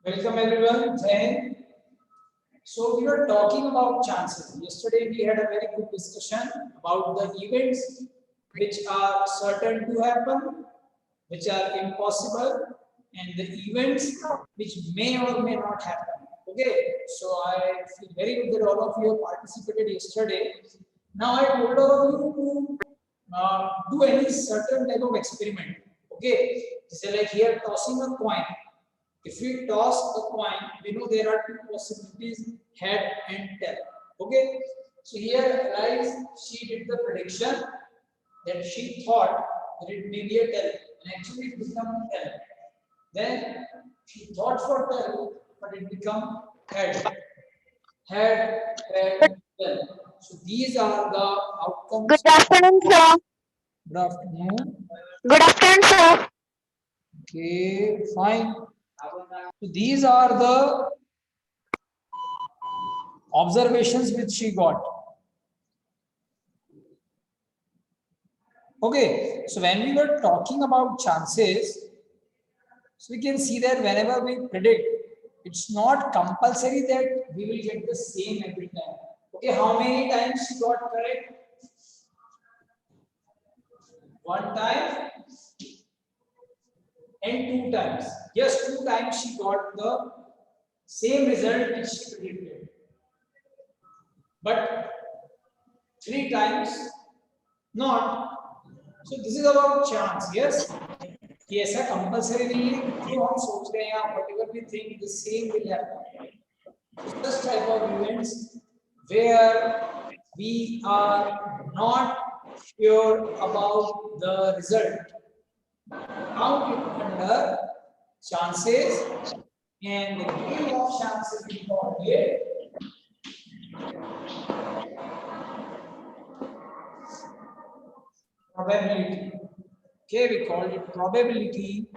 Welcome everyone. Jai. So we were talking about chances. Yesterday we had a very good discussion about the events which are certain to happen, which are impossible, and the events which may or may not happen. Okay. So I feel very good that all of you have participated yesterday. Now I told all of you to do any certain type of experiment. Okay. So like here tossing a coin. If we toss a coin, we know there are two possibilities, head and tail. Okay. So here lies, she did the prediction that she thought that it may be a tail, and actually it became tail. Then she thought for tail, but it became head. Head, tail. So these are the outcomes. Good afternoon, sir. Good afternoon. Good afternoon, sir. Okay, fine. So these are the observations which she got. Okay, so when we were talking about chances, so we can see that whenever we predict, it's not compulsory that we will get the same every time. Okay, how many times she got correct? One time and two times. Yes, two times she got the same result which she predicted. But three times not. So this is about chance. Yes. कि ऐसा compulsory नहीं है जो हम सोच रहे हैं whatever we think the same will happen. This type of events where we are not sure about the result count it under chances, and the game of chances we call it probability. Okay, we call it probability,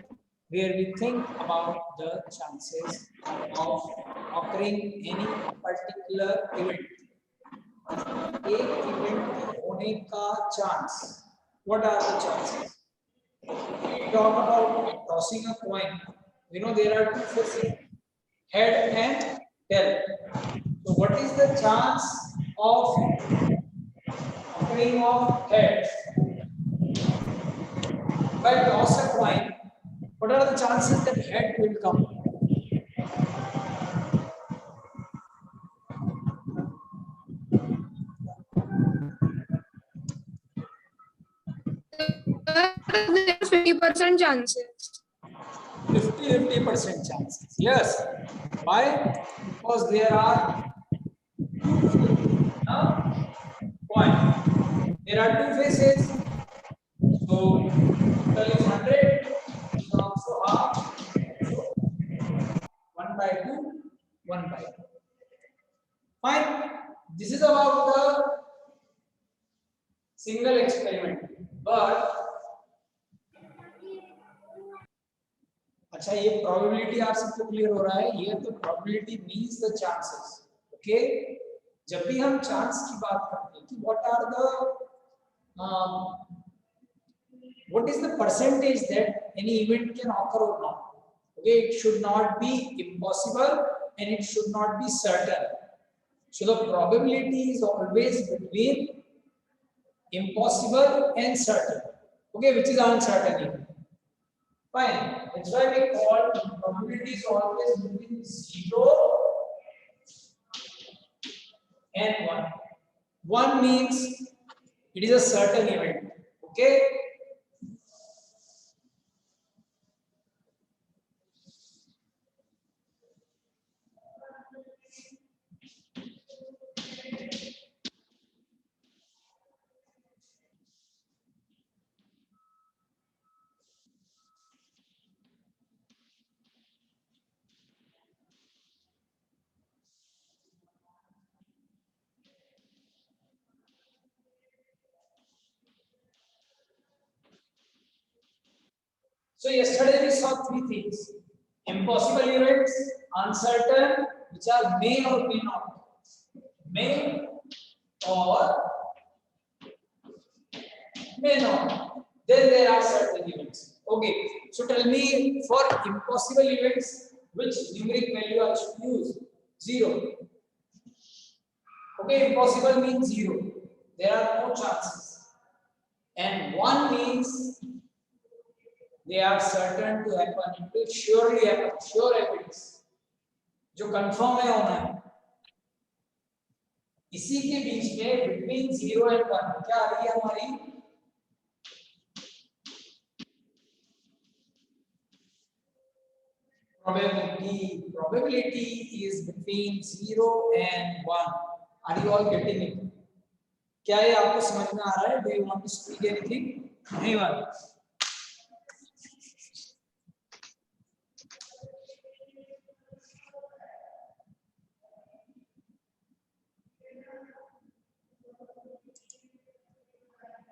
where we think about the chances of occurring any particular event. एक event होने का chance. What are the chances? We talk about tossing a coin. We know there are two faces, head and tail. So what is the chance of occurring of head? If I toss a coin, what are the chances that head will come? There's 50% chances. 50% chances. Yes. Why? Because there are coin. There are two faces. So total is 100. So also half. So 1 by 2, 1 by 2. Fine. This is about the single experiment. But अच्छा ये probability आप सबको clear हो रहा है? ये तो probability means the chances. Okay, जब भी हम चांस की बात करते हैं कि what are the what is the percentage that any event can occur or not. Okay, it should not be impossible and it should not be certain. So the probability is always between impossible and certain. Okay, which is uncertain. Fine. That's why we call probability is always between 0 and 1. 1 means it is a certain event. Okay. So yesterday we saw three things: impossible events, uncertain, which are may or may not, may or may not. Then there are certain events. Okay. So tell me, for impossible events, which numeric value I should use? 0. Okay, impossible means 0. There are no chances. And 1 means they are certain to happen. It will surely happen. Sure evidence. जो confirm है होना है. इसी के बीच में between 0 and 1 क्या आ रही है हमारी? Probability is between 0 and 1. Are you all getting it? क्या ये आपको समझ में आ रहा है? Do you want to speak anything? नहीं वाला.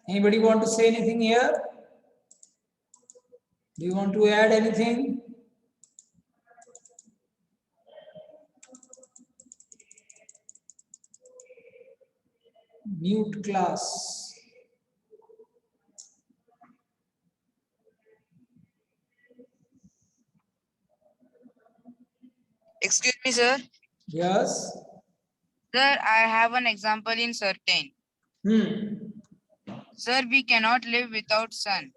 Anybody want to say anything here? Do you want to add anything? Mute class. Excuse me, sir. Yes. Sir, I have an example in certain. Sir, we cannot live without sun.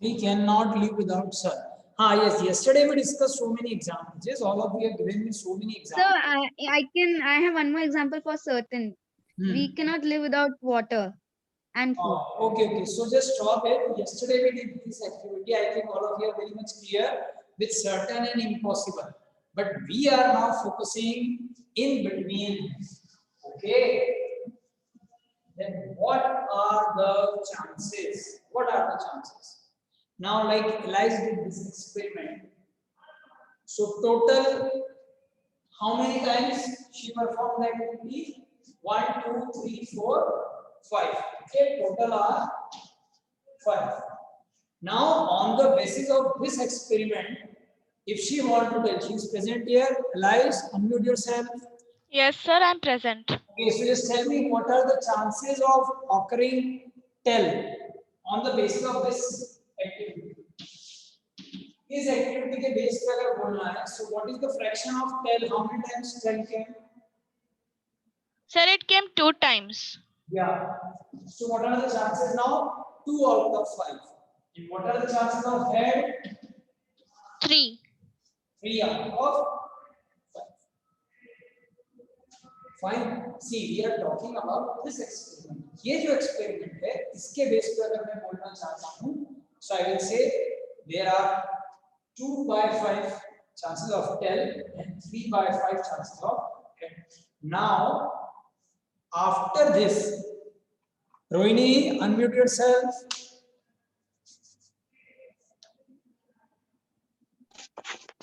We cannot live without sun. Yes. Yesterday we discussed so many examples. Yes, all of you have given me so many So examples. I have one more example for certain. We cannot live without water and food. Okay. So just stop it. Yesterday we did this activity. I think all of you are very much clear with certain and impossible. But we are now focusing in between. Okay. Then what are the chances? What are the chances? Now, like Elias did this experiment. So total, how many times she performed the activity? 1, 2, 3, 4, 5. Okay, total are 5. Now, on the basis of this experiment, if she want to tell, she is present here. Elias, unmute yourself. Yes, sir, I'm present. Okay, so just tell me what are the chances of occurring tell on the basis of this activity. इस activity के base पे अगर बोलना है, so what is the fraction of tell? How many times tell came? Sir, it came 2 times. Yeah. So what are the chances now? 2 out of 5. And what are the chances of head? 3. 3 out of 5. Fine. See, we are talking about this experiment. ये जो experiment है, इसके base पे अगर मैं बोलना चाहता हूँ, so I will say there are 2 by 5 chances of tell and 3 by 5 chances of head. Now, after this, Rohini, unmute yourself.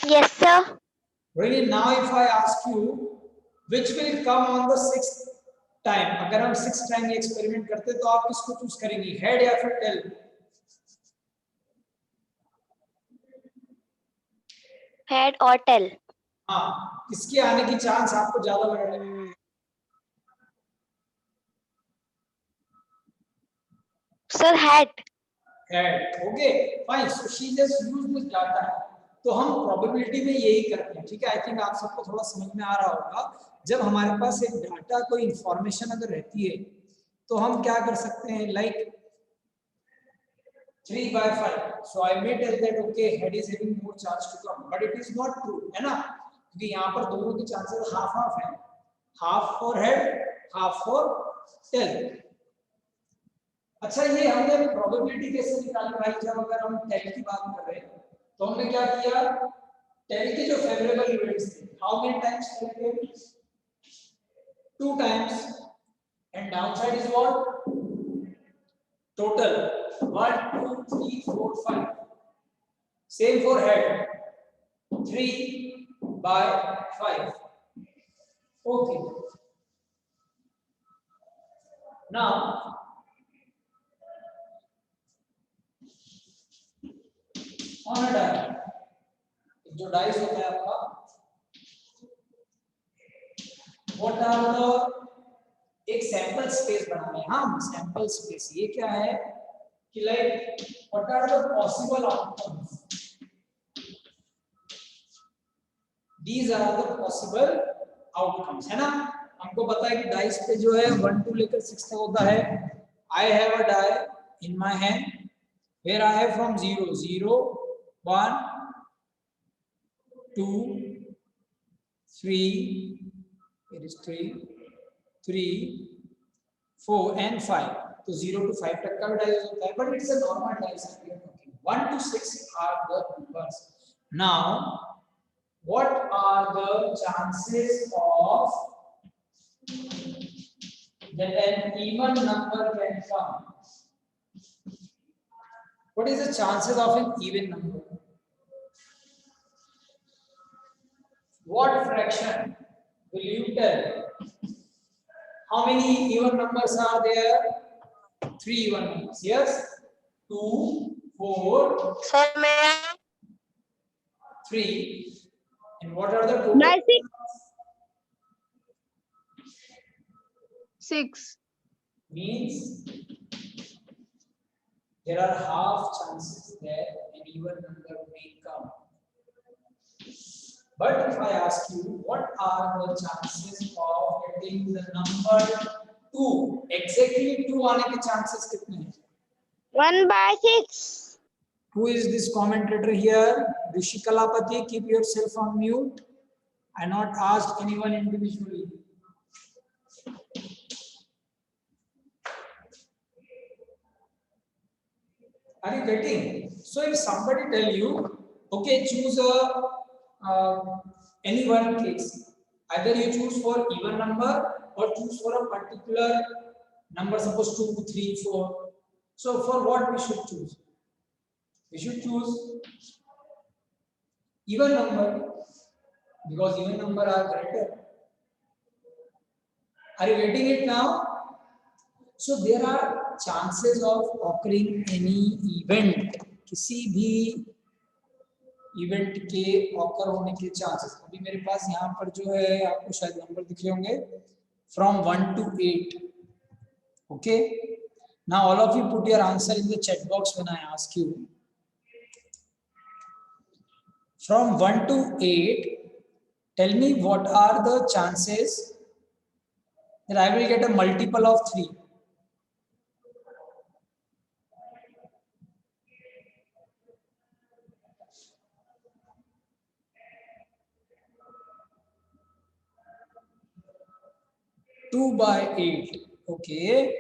Yes, sir. Rohini, now if I ask you, which will come on the 6th time? अगर हम 6th time ये experiment करते तो आप किसको choose करेंगी? Head या फिर tail? Head or tail? हाँ, किसके आने की chance आपको ज़्यादा लग रहा है? Sir, head. Head. Okay, fine. So she just used this data. तो हम probability में यही करते हैं, ठीक है? I think आप सबको थोड़ा समझ में आ रहा होगा. जब हमारे पास एक डाटा कोई इंफॉर्मेशन अगर रहती है तो हम क्या कर सकते हैं, like 3 by 5. So I may tell that okay, head is having more chance to come, but it is not true, है ना? क्योंकि यहाँ पर दोनों की chances half half हैं, half for head, half for tail. अच्छा, ये हमने probability कैसे निकाली भाई? जब अगर हम tail की बात कर रहे हैं तो हमने क्या किया? tail के जो favorable events थे, how many times tail came? 2 times. And downside is what? Total 1, 2, 3, 4, 5. Same for head. 3 by 5. Okay. Now, on a die, जो डाइस होता है आपका, what are the एक सैंपल स्पेस बनाना है. हाँ, सैंपल स्पेस ये क्या है कि like what are the possible outcomes. These are the possible outcomes, है ना? हमको पता है कि डाइस पे जो है 1 to लेकर 6 तक होता है. I have a die in my hand where I have from 0, 0, 1, 2, 3, here is 3, 3, 4 and 5. तो 0 to 5 तक का भी डाइस होता है, but it's a normal dice. 1 to 6 are the numbers. Now, what are the chances of that an even number can come? What is the chances of an even number? What fraction will you tell? How many even numbers are there? 3 even numbers. Yes? 2, 4, 3. And what are the total? 6. Means there are half chances that an even number may come. But if I ask you, what are the chances of getting the number 2? Exactly 2 आने के chances कितने हैं? 1/6. Who is this commentator here? Rishi Kalapati, keep yourself on mute. I not asked anyone individually. Are you getting? So if somebody tell you, okay, choose any one case. Either you choose for even number or choose for a particular number, suppose 2, 3, 4. So for what we should choose? We should choose even number because even number are greater. Are you getting it now? So there are chances of occurring any event. किसी भी event के occur होने के chances. अभी मेरे पास यहाँ पर जो है आपको शायद नंबर दिख रहे होंगे from 1 to 8. Okay. Now all of you put your answer in the chat box when I ask you. From 1 to 8, tell me what are the chances that I will get a multiple of 3. Two by 8. Okay,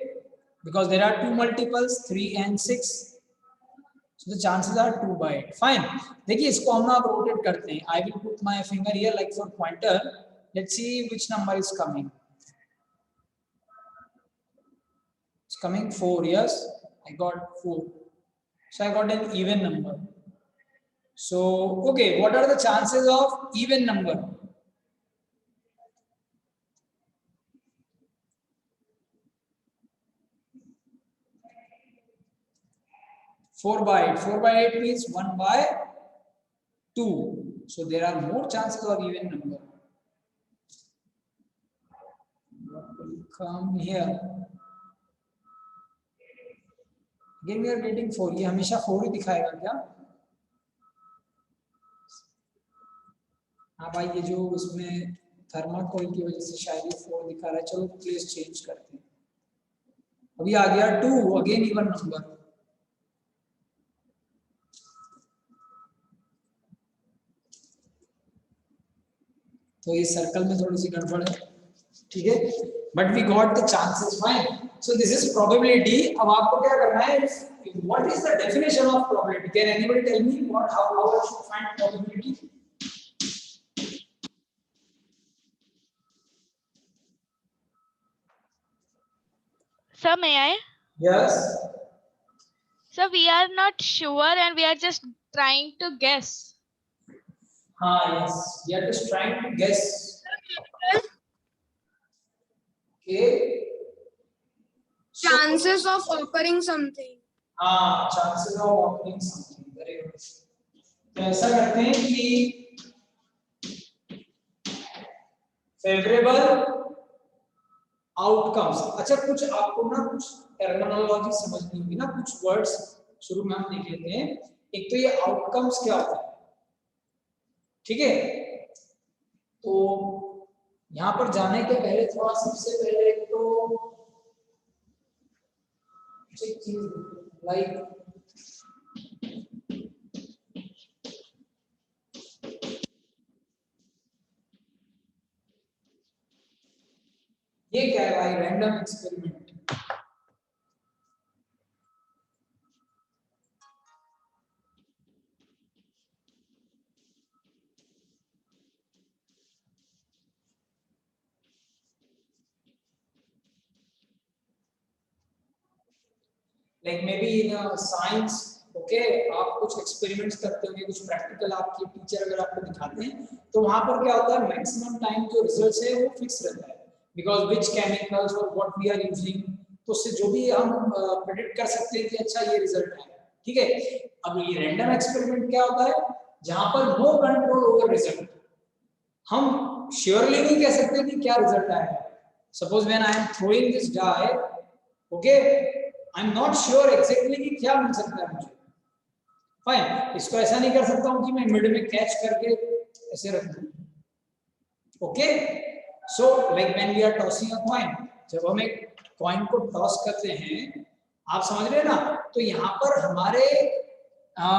because there are two multiples 3 and 6, so the chances are 2 by 8. Fine. देखिए इसको हम ना अब rotate करते हैं. I will put my finger here like for pointer. Let's see which number is coming. It's coming 4. Yes, I got 4. So I got an even number. So okay, what are the chances of even number? 4 by 8. 4 by 8 means 1 by 2. So there are more chances of even number. What will come here? Again we are getting 4. ये हमेशा 4 ही दिखाएगा क्या? हाँ भाई, ये जो उसमें thermocol की वजह से शायद ये 4 दिखा रहा है. चलो प्लेस चेंज करते हैं. अभी आ गया 2. Again even number. तो इस सर्कल में थोड़ी सी गड़बड़ है. ठीक है, but we got the chances. Fine. So this is probability. अब आपको क्या करना है? What is the definition of probability? Can anybody tell me what how I should find probability? Sir, may I? Yes. So we are not sure and we are just trying to guess. Yes, we are just trying to guess. Okay. Chances of occurring something. Chances of occurring something. Very good. तो ऐसा करते हैं कि favourable outcomes. अच्छा, कुछ आपको ना कुछ टर्मिनोलॉजी समझनी होगी ना. कुछ वर्ड्स शुरू में हम देख लेते हैं. एक तो ये आउटकम्स क्या होता है. ठीक है, तो यहाँ पर जाने के पहले थोड़ा सबसे पहले तो एक चीज लाइक ये क्या है भाई, random experiment. Like may be in science, okay, आप कुछ एक्सपेरिमेंट्स करते होंगे, कुछ प्रैक्टिकल आपके टीचर अगर आपको दिखाते हैं, तो वहां पर क्या होता है, मैक्सिमम टाइम जो रिजल्ट्स है वो फिक्स रहता है, बिकॉज विच केमिकल्स और व्हाट वी आर यूजिंग, तो उससे जो भी हम प्रेडिक्ट कर सकते हैं कि अच्छा ये रिजल्ट है, ठीक है। अब ये रैंडम एक्सपेरिमेंट क्या होता है, जहां पर नो कंट्रोल ओवर रिजल्ट, हम श्योरली नहीं कह सकते कि क्या रिजल्ट आएगा। Suppose when I am throwing this die, okay, I am not sure exactly कि क्या मिल सकता है मुझे, फाइन। इसको ऐसा नहीं कर सकता हूं कि मैं मिड में कैच करके ऐसे रख दूं, okay. So like when we are tossing a coin, जब हम एक कॉइन को टॉस करते हैं, आप समझ रहे हैं ना, तो यहाँ पर हमारे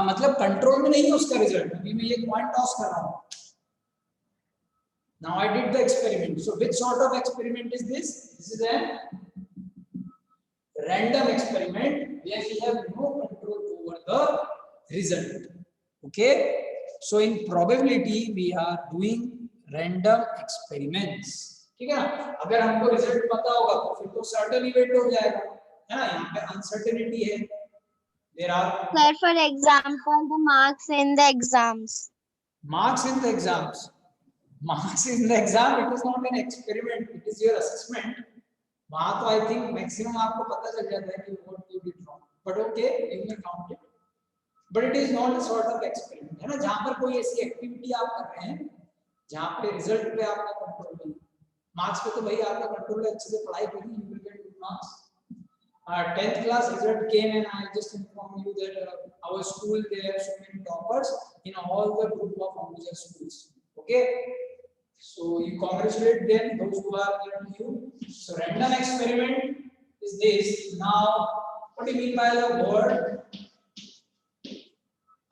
मतलब कंट्रोल में नहीं है उसका रिजल्ट। अभी मैं ये कॉइन टॉस कर रहा हूँ, now I did the experiment. So which sort of experiment is this? This is a random experiment where we have no control over the result, okay. So in probability we are doing random experiments, ठीक है ना। अगर हमको result पता होगा तो फिर तो सर्टेन इवेंट हो जाएगा, है ना। यहाँ पे अनसर्टेनिटी है, there are Sir, for example, the marks in the exams. marks in the exams. Marks in the exam, it is not an experiment, it is your assessment. वहां तो आई थिंक मैक्सिमम आपको पता चल जाता है कि what you did wrong, but okay, you can count it, but it is not a sort of experiment, है ना, जहां पर कोई ऐसी एक्टिविटी आप कर रहे हैं जहां पे रिजल्ट पे आपका कंट्रोल नहीं। मार्क्स पे तो भाई आपका कंट्रोल है, अच्छे से पढ़ाई करिए, you will get good marks. 10th class result came and I just inform you that our school there are so many toppers in all the group of Ambuja schools, okay. So you congratulate them, those who are near to you. So random experiment is this. Now what do you mean by the word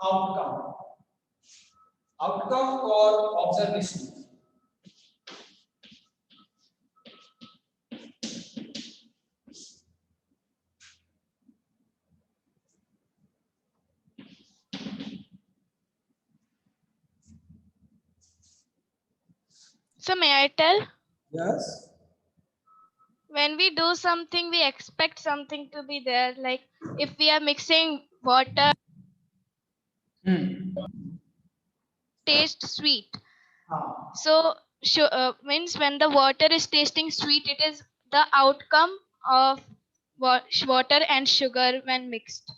outcome? Outcome or observation? So may I tell? Yes. When we do something, we expect something to be there. Like if we are mixing water, taste sweet. So means when the water is tasting sweet, it is the outcome of water and sugar when mixed.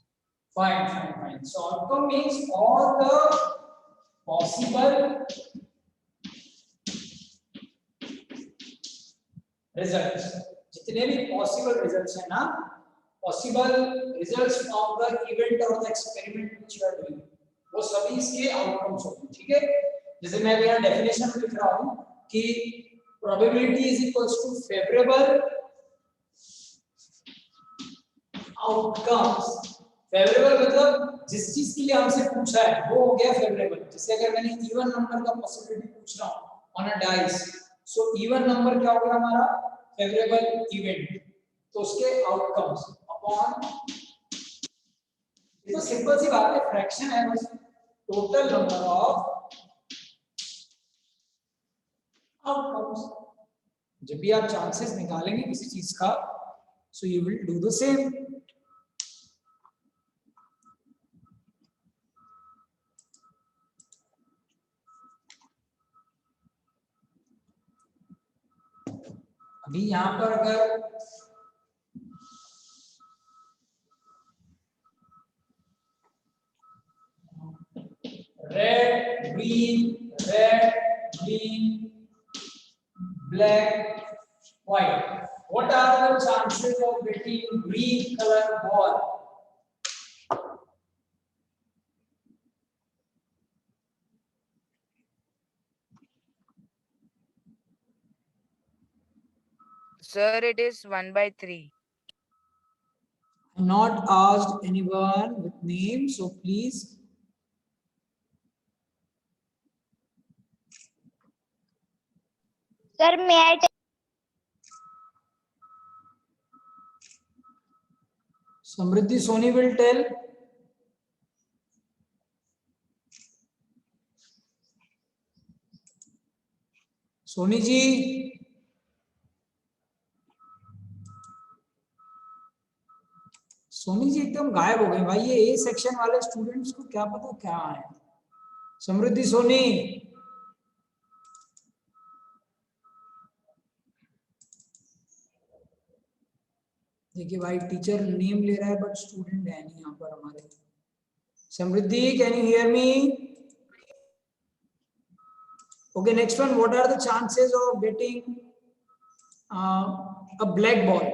Fine, fine, fine. So outcome means all the possible results. जितने भी possible results हैं ना, possible results of the event or the experiment which you are doing, वो सभी इसके outcomes होंगे, ठीक है। जैसे मैं यहाँ definition लिख रहा हूँ कि probability is equals to favorable outcomes। Favourable मतलब जिस चीज के लिए हमसे पूछा है वो हो गया फेवरेबल। जैसे अगर मैंने इवन नंबर का पॉसिबिलिटी पूछ रहा हूं on a dice, so even number क्या होगा हमारा, फेवरेबल इवेंट, तो उसके आउटकम्स अपॉन, ये तो सिंपल सी बात है, फ्रैक्शन है बस, टोटल नंबर ऑफ आउटकम्स। जब भी आप चांसेस निकालेंगे किसी चीज का, so you will do the same. अभी यहाँ पर अगर red green black white, what are the chances of getting green color ball? Sir, it is 1/3. Not asked anyone with name, so please. Sir, may I take? Samriddhi Soni will tell. Soni ji, Soni ji एकदम गायब हो गए भाई। ये A section वाले students को क्या पता क्या है। समृद्धि सोनी, देखिए भाई टीचर नेम ले रहा है बट स्टूडेंट है नहीं यहाँ पर हमारे। Samriddhi, can you hear me? Okay, next one. What are the chances of getting a black ball?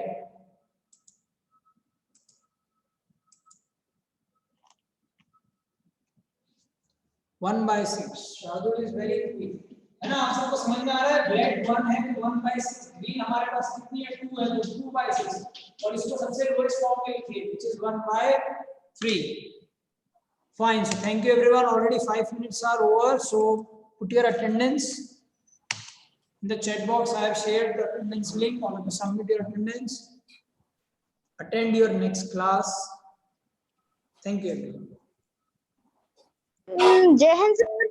1/6. Shardul is very quick. है ना? आप सबको समझ में आ रहा है? Black 1 है, 1/6. Green हमारे पास कितनी है? 2 है, तो 2/6. और इसको सबसे lowest form में लिखिए, which is 1/3. Fine. So thank you everyone. Already 5 minutes are over. So put your attendance in the chat box. I have shared the attendance link. All of you submit your attendance. Attend your next class. Thank you everyone. Jai Hind sir.